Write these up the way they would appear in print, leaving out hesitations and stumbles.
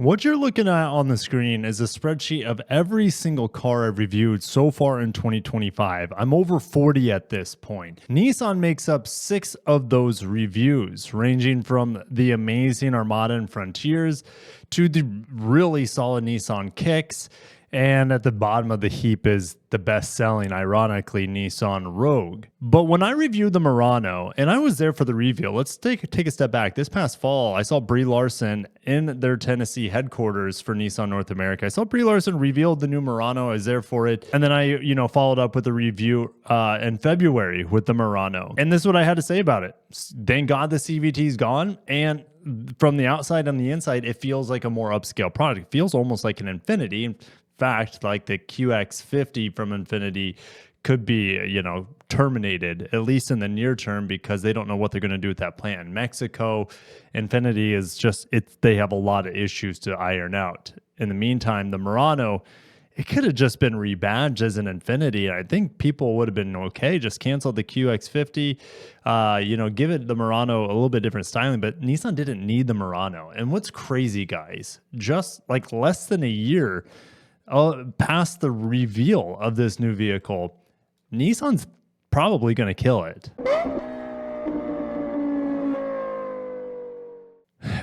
What you're looking at on the screen is a spreadsheet of every single car I've reviewed so far in 2025. I'm over 40 at this point. Nissan makes up 6 of those reviews, ranging from the amazing Armada and Frontiers to the really solid Nissan Kicks. And at the bottom of the heap is the best-selling, ironically, Nissan Rogue. But when I reviewed the Murano, and I was there for the reveal, let's take a step back. This past fall, I saw Brie Larson in their Tennessee headquarters for Nissan North America. I saw Brie Larson revealed the new Murano. I was there for it. And then I, followed up with a review in February with the Murano. And this is what I had to say about it. Thank God the CVT's gone. And from the outside and the inside, it feels like a more upscale product. It feels almost like an Infiniti. Fact, like the QX50 from Infiniti could be, terminated, at least in the near term, because they don't know what they're going to do with that plant. Mexico, Infiniti is they have a lot of issues to iron out. In the meantime, the Murano, it could have just been rebadged as an Infiniti. I think people would have been okay. Just cancel the QX50, give it the Murano a little bit different styling, but Nissan didn't need the Murano. And what's crazy, guys, just like less than a year past the reveal of this new vehicle, Nissan's probably going to kill it.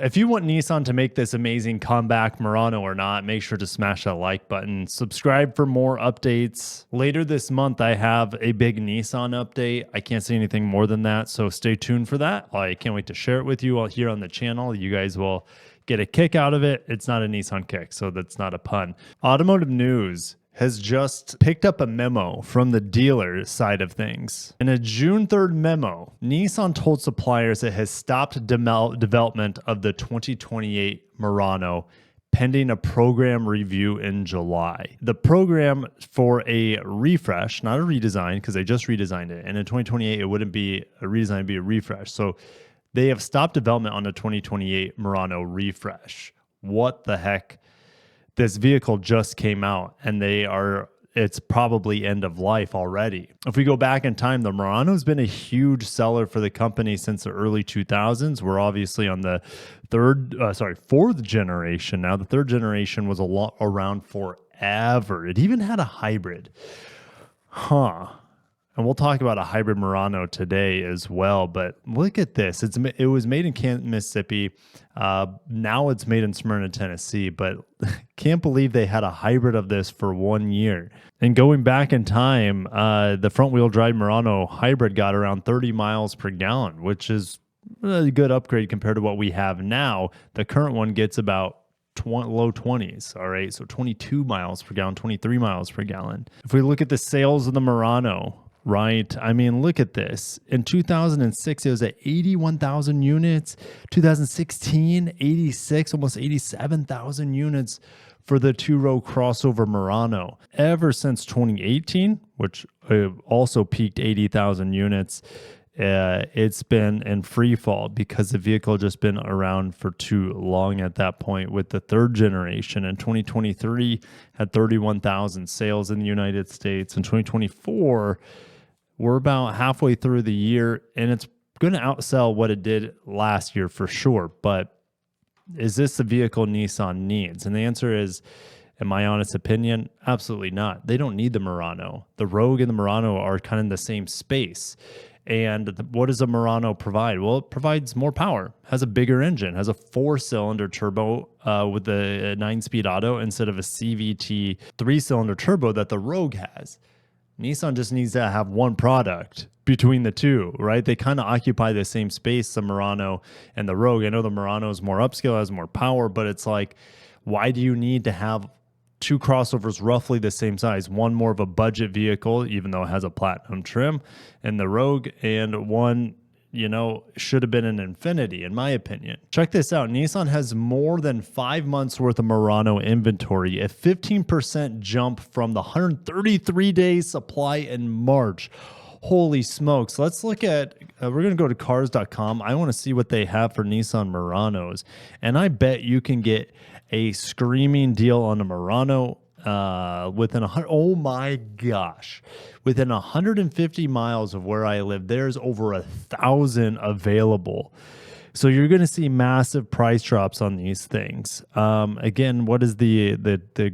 If you want Nissan to make this amazing comeback, Murano or not, make sure to smash that like button. Subscribe for more updates. Later this month, I have a big Nissan update. I can't say anything more than that, so stay tuned for that. I can't wait to share it with you all here on the channel. You guys will get a kick out of it. It's not a Nissan kick, so that's not a pun. Automotive News has just picked up a memo from the dealer side of things. In a June 3rd memo, Nissan told suppliers it has stopped development of the 2028 Murano pending a program review in July. The program for a refresh, not a redesign, because they just redesigned it. And in 2028, it wouldn't be a redesign, it'd be a refresh. So they have stopped development on the 2028 Murano refresh. What the heck? This vehicle just came out and it's probably end of life already. If we go back in time, the Murano's been a huge seller for the company since the early 2000s. We're obviously on the fourth generation now. The third generation was around forever. It even had a hybrid. And we'll talk about a hybrid Murano today as well. But look at this. It was made in Canton, Mississippi. Now it's made in Smyrna, Tennessee. But can't believe they had a hybrid of this for 1 year. And going back in time, the front-wheel drive Murano hybrid got around 30 miles per gallon, which is a good upgrade compared to what we have now. The current one gets about low 20s, all right? So 22 miles per gallon, 23 miles per gallon. If we look at the sales of the Murano, right? I mean, look at this. In 2006, it was at 81,000 units. 2016, 86, almost 87,000 units for the two-row crossover Murano. Ever since 2018, which also peaked 80,000 units, it's been in free fall because the vehicle had just been around for too long at that point. With the third generation in 2023 had 31,000 sales in the United States. In 2024, we're about halfway through the year, and it's going to outsell what it did last year for sure. But is this the vehicle Nissan needs? And the answer is, in my honest opinion, absolutely not. They don't need the Murano. The Rogue and the Murano are kind of in the same space. And what does a Murano provide? Well, it provides more power, has a bigger engine, has a 4-cylinder turbo with a 9-speed auto instead of a CVT 3-cylinder turbo that the Rogue has. Nissan just needs to have one product between the two, right? They kind of occupy the same space, the Murano and the Rogue. I know the Murano is more upscale, has more power, but it's like, why do you need to have two crossovers roughly the same size? One more of a budget vehicle, even though it has a platinum trim, and the Rogue, and one, should have been an Infiniti, in my opinion. Check this out. Nissan has more than 5 months worth of Murano inventory, a 15% jump from the 133-day supply in March. Holy smokes. Let's look at, we're going to go to cars.com. I want to see what they have for Nissan Muranos. And I bet you can get a screaming deal on a Murano within 100, oh my gosh, within 150 miles of where I live, there's over 1,000 available. So you're going to see massive price drops on these things. Again, what is the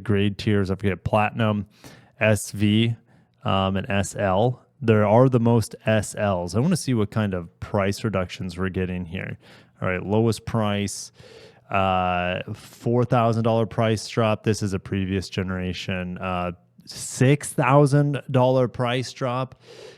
grade tiers? I forget, Platinum, SV, and SL. There are the most SLs. I want to see what kind of price reductions we're getting here. All right, lowest price, $4,000 price drop. This is a previous generation. $6,000 price drop,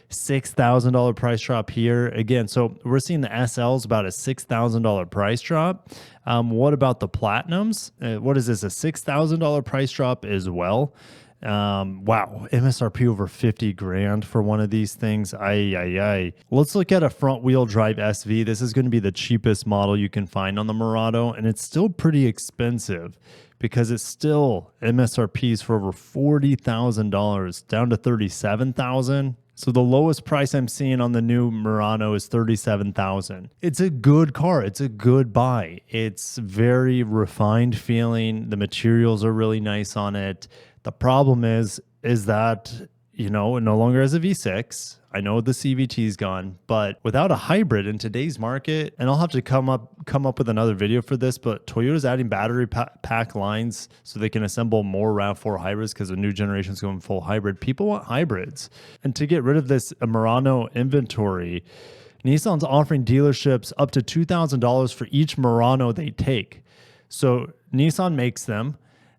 $6,000 price drop here. Again, so we're seeing the SLs about a $6,000 price drop. What about the Platinums? What is this, a $6,000 price drop as well? Wow, MSRP over 50 grand for one of these things. Ay. Let's look at a front wheel drive SV. This is going to be the cheapest model you can find on the Murano, and it's still pretty expensive because it's still MSRPs for over $40,000 down to $37,000. So the lowest price I'm seeing on the new Murano is $37,000. It's a good car. It's a good buy. It's very refined feeling. The materials are really nice on it. The problem is that, you know, it no longer has a V6. I know the CVT is gone, but without a hybrid in today's market, and I'll have to come up with another video for this, but Toyota's adding battery pack lines so they can assemble more RAV4 hybrids because the new generation is going full hybrid. People want hybrids. And to get rid of this Murano inventory, Nissan's offering dealerships up to $2,000 for each Murano they take. So Nissan makes them.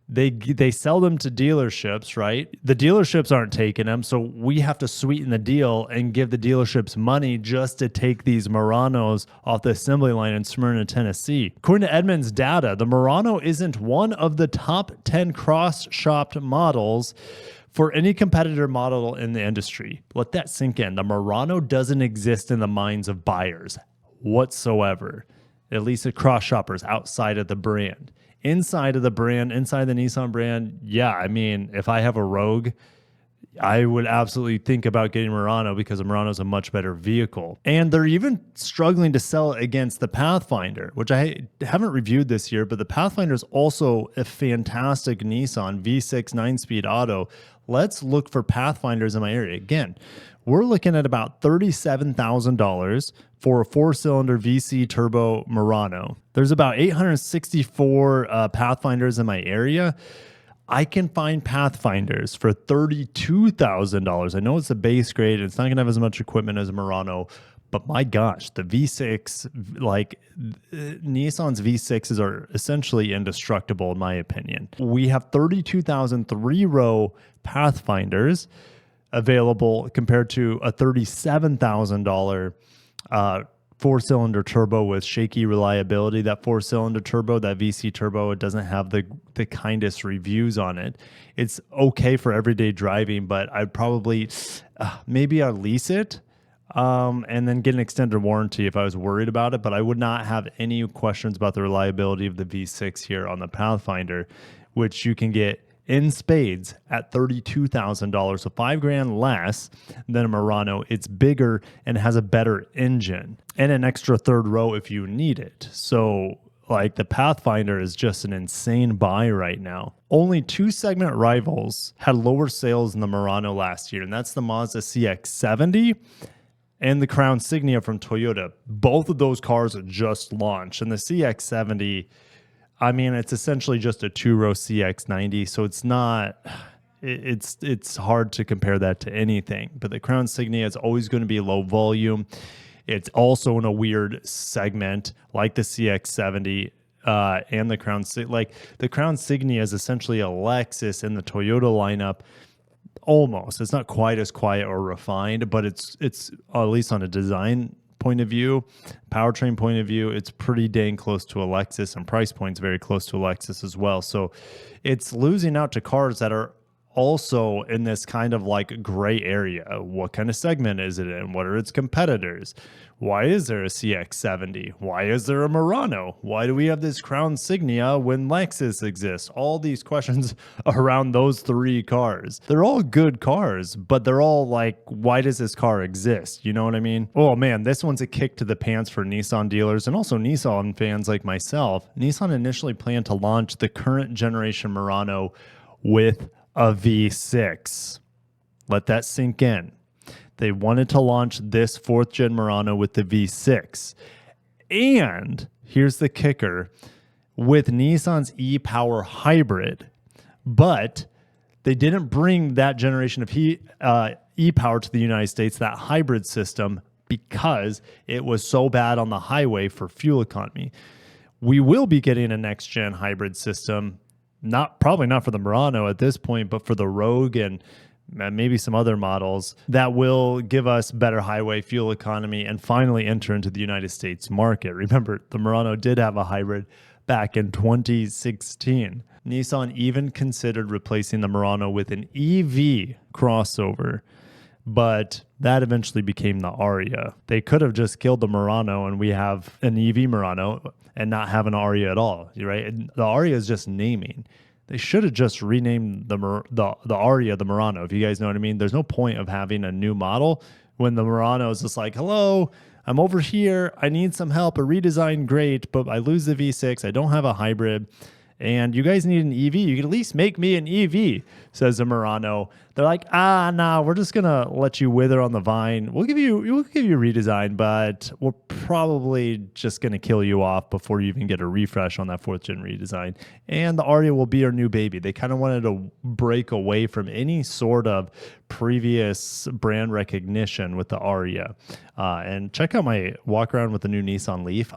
They sell them to dealerships, right? The dealerships aren't taking them, so we have to sweeten the deal and give the dealerships money just to take these Muranos off the assembly line in Smyrna, Tennessee. According to Edmunds data, the Murano isn't one of the top 10 cross-shopped models for any competitor model in the industry. Let that sink in. The Murano doesn't exist in the minds of buyers whatsoever, at least at cross-shoppers outside of the brand. Inside of the brand, inside the Nissan brand, yeah, I mean, if I have a Rogue, I would absolutely think about getting Murano because a Murano is a much better vehicle. And they're even struggling to sell it against the Pathfinder, which I haven't reviewed this year, but the Pathfinder is also a fantastic Nissan V6 9-speed auto. Let's look for Pathfinders in my area. Again, we're looking at about $37,000 for a 4-cylinder VC turbo Murano. There's about 864 Pathfinders in my area. I can find Pathfinders for $32,000. I know it's a base grade. It's not going to have as much equipment as a Murano, but my gosh, the V6, like Nissan's V6s are essentially indestructible in my opinion. We have 32,000 3-row Pathfinders available compared to a $37,000 4-cylinder turbo with shaky reliability. That 4-cylinder turbo, that VC turbo, it doesn't have the kindest reviews on it. It's okay for everyday driving, but I'd probably maybe I'd lease it and then get an extended warranty if I was worried about it. But I would not have any questions about the reliability of the V6 here on the Pathfinder, which you can get in spades at $32,000, so $5,000 less than a Murano. It's bigger and has a better engine and an extra third row if you need it. So like the Pathfinder is just an insane buy right now. Only 2 segment rivals had lower sales than the Murano last year, and that's the Mazda CX-70 and the Crown Signia from Toyota. Both of those cars just launched, and the CX-70, I mean, it's essentially just a 2-row CX-90, so it's not, it's hard to compare that to anything. But the Crown Signia is always going to be low volume. It's also in a weird segment like the CX-70 and the Crown Signia. Like the Crown Signia is essentially a Lexus in the Toyota lineup. Almost. It's not quite as quiet or refined, but it's at least on a design point of view, powertrain point of view, it's pretty dang close to a Lexus, and price point's very close to a Lexus as well. So it's losing out to cars that are also in this kind of like gray area. What kind of segment is it in? What are its competitors? Why is there a CX-70? Why is there a Murano? Why do we have this Crown Signia when Lexus exists? All these questions around those 3 cars. They're all good cars, but they're all like, why does this car exist? You know what I mean? Oh man, this one's a kick to the pants for Nissan dealers and also Nissan fans like myself. Nissan initially planned to launch the current generation Murano with a V6. Let that sink in. They wanted to launch this 4th gen Murano with the V6. And here's the kicker with Nissan's e-Power hybrid, but they didn't bring that generation of e-Power to the United States, that hybrid system, because it was so bad on the highway for fuel economy. We will be getting a next-gen hybrid system, probably not for the Murano at this point, but for the Rogue and maybe some other models that will give us better highway fuel economy and finally enter into the United States market. Remember, the Murano did have a hybrid back in 2016. Nissan even considered replacing the Murano with an EV crossover, but that eventually became the Aria. They could have just killed the Murano and we have an EV Murano and not have an Aria at all, right? And the Aria is just naming. They should have just renamed the Aria the Murano, if you guys know what I mean. There's no point of having a new model when the Murano is just like, hello, I'm over here. I need some help. A redesign, great, but I lose the V6. I don't have a hybrid. And you guys need an EV. You can at least make me an EV, says the Murano. They're like, nah, we're just gonna let you wither on the vine. We'll give you redesign, but we're probably just gonna kill you off before you even get a refresh on that 4th gen redesign. And the Aria will be our new baby. They kind of wanted to break away from any sort of previous brand recognition with the Aria. And check out my walk around with the new Nissan Leaf.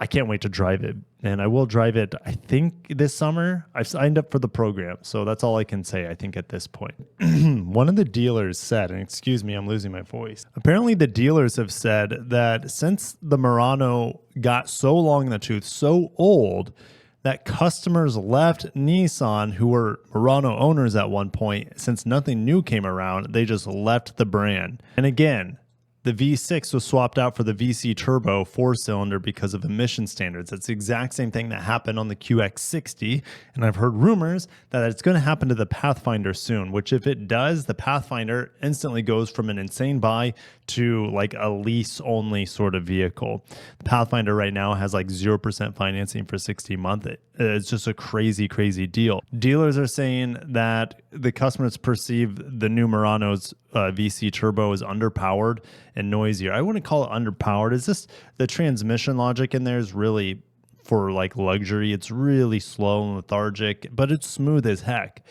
I can't wait to drive it, and I will drive it, I think, this summer. I've signed up for the program, so that's all I can say, I think, at this point. One of the dealers said, and excuse me, I'm losing my voice. Apparently, the dealers have said that since the Murano got so long in the tooth, so old, that customers left Nissan, who were Murano owners at one point, since nothing new came around, they just left the brand. And again, the V6 was swapped out for the VC Turbo 4-cylinder because of emission standards. That's the exact same thing that happened on the QX60, and I've heard rumors that it's going to happen to the Pathfinder soon, which if it does, the Pathfinder instantly goes from an insane buy to like a lease-only sort of vehicle. The Pathfinder right now has like 0% financing for 60 months. It's just a crazy, crazy deal. Dealers are saying that the customers perceive the new Murano's VC Turbo is underpowered and noisier. I wouldn't call it underpowered. It's just the transmission logic in there is really for like luxury. It's really slow and lethargic, but it's smooth as heck.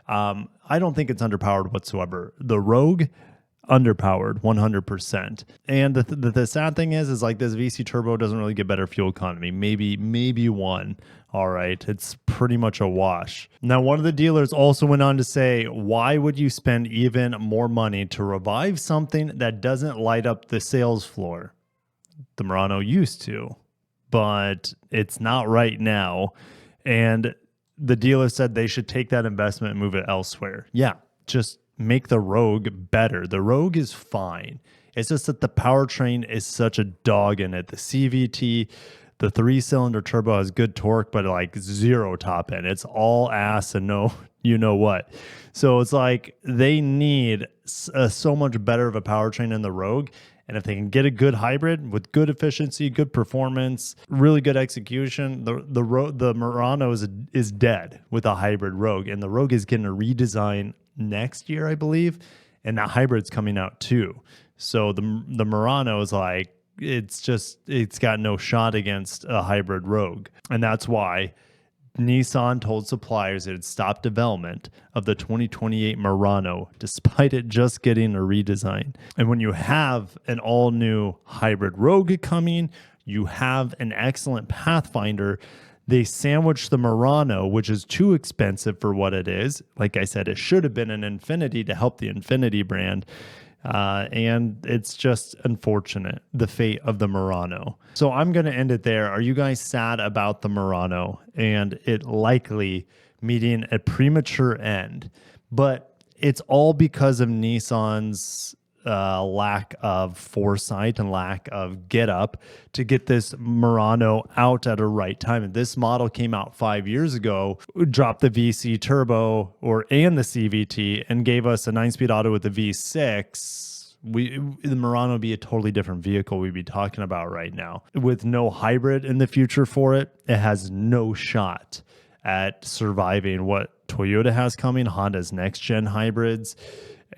I don't think it's underpowered whatsoever. The Rogue, underpowered 100%. And the sad thing is like this VC Turbo doesn't really get better fuel economy. Maybe one. All right, it's pretty much a wash. Now, one of the dealers also went on to say, why would you spend even more money to revive something that doesn't light up the sales floor? The Murano used to, but it's not right now. And the dealer said they should take that investment and move it elsewhere. Yeah, just make the Rogue better. The Rogue is fine. It's just that the powertrain is such a dog in it. The CVT, the 3-cylinder turbo has good torque, but like 0 top end. It's all ass and no, you know what. So it's like they need so much better of a powertrain in the Rogue. And if they can get a good hybrid with good efficiency, good performance, really good execution, the Murano is dead with a hybrid Rogue. And the Rogue is getting a redesign next year, I believe. And that hybrid's coming out too. So the Murano is like, it's got no shot against a hybrid Rogue. And that's why Nissan told suppliers it had stopped development of the 2028 Murano, despite it just getting a redesign. And when you have an all-new hybrid Rogue coming, you have an excellent Pathfinder. They sandwiched the Murano, which is too expensive for what it is. Like I said, it should have been an Infiniti to help the Infiniti brand. And it's just unfortunate, the fate of the Murano. So I'm going to end it there. Are you guys sad about the Murano and it likely meeting a premature end? But it's all because of Nissan's lack of foresight and lack of get up to get this Murano out at a right time. And this model came out 5 years ago, dropped the VC turbo and the CVT and gave us a 9-speed auto with the V6. The Murano would be a totally different vehicle we'd be talking about right now. With no hybrid in the future for it, it has no shot at surviving what Toyota has coming, Honda's next gen hybrids.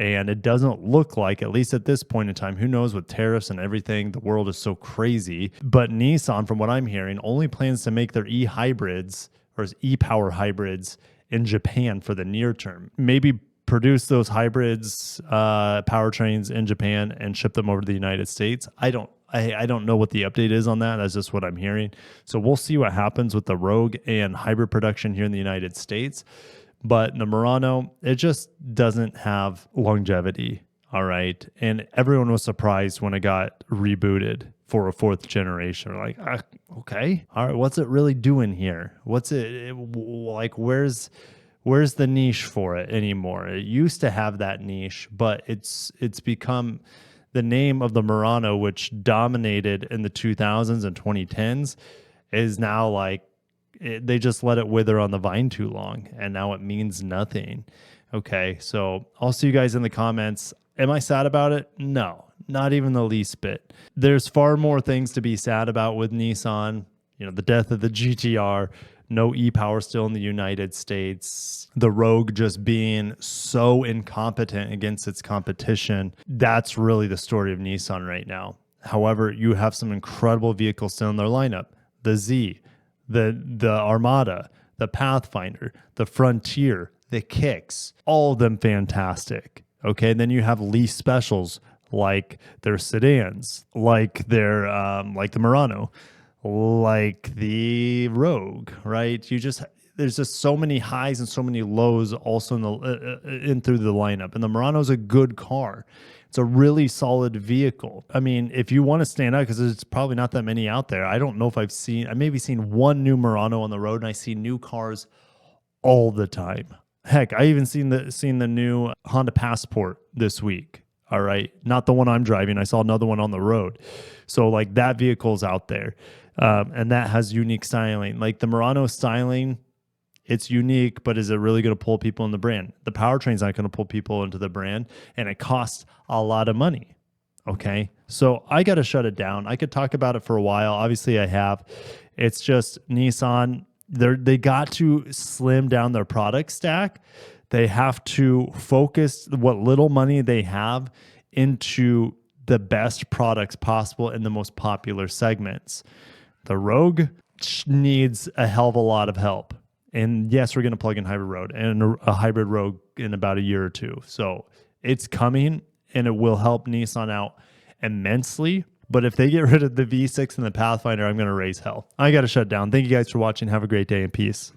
And it doesn't look like, at least at this point in time, who knows with tariffs and everything, the world is so crazy. But Nissan, from what I'm hearing, only plans to make their e-hybrids or e-power hybrids in Japan for the near term. Maybe produce those hybrids powertrains in Japan and ship them over to the United States. I don't know what the update is on that. That's just what I'm hearing. So we'll see what happens with the Rogue and hybrid production here in the United States. But the Murano, it just doesn't have longevity. All right. And everyone was surprised when it got rebooted for a fourth generation. Like, okay. All right. What's it really doing here? What's it like? Where's the niche for it anymore? It used to have that niche, but it's become the name of the Murano, which dominated in the 2000s and 2010s, is now like, they just let it wither on the vine too long, and now it means nothing. Okay, so I'll see you guys in the comments. Am I sad about it? No, not even the least bit. There's far more things to be sad about with Nissan. You know, the death of the GTR, no e-power still in the United States, the Rogue just being so incompetent against its competition. That's really the story of Nissan right now. However, you have some incredible vehicles still in their lineup. The Z, the Armada, the Pathfinder, the Frontier, the Kicks, all of them fantastic. Okay, and then you have lease specials like their sedans, like their like the Murano, like the Rogue, right? There's just so many highs and so many lows also in through the lineup. And the Murano is a good car. It's a really solid vehicle. I mean, if you want to stand out, because there's probably not that many out there. I don't know if I maybe seen one new Murano on the road, and I see new cars all the time. Heck, I even seen the new Honda Passport this week. All right, not the one I'm driving. I saw another one on the road. So like that vehicle's out there, and that has unique styling. Like the Murano styling, it's unique, but is it really going to pull people in the brand? The powertrain's not going to pull people into the brand, and it costs a lot of money. Okay, so I got to shut it down. I could talk about it for a while. Obviously, I have. It's just Nissan. They got to slim down their product stack. They have to focus what little money they have into the best products possible in the most popular segments. The Rogue needs a hell of a lot of help. And yes, we're going to plug in hybrid Rogue and a hybrid Rogue in about a year or two. So it's coming, and it will help Nissan out immensely. But if they get rid of the V6 and the Pathfinder, I'm going to raise hell. I got to shut down. Thank you guys for watching. Have a great day and peace.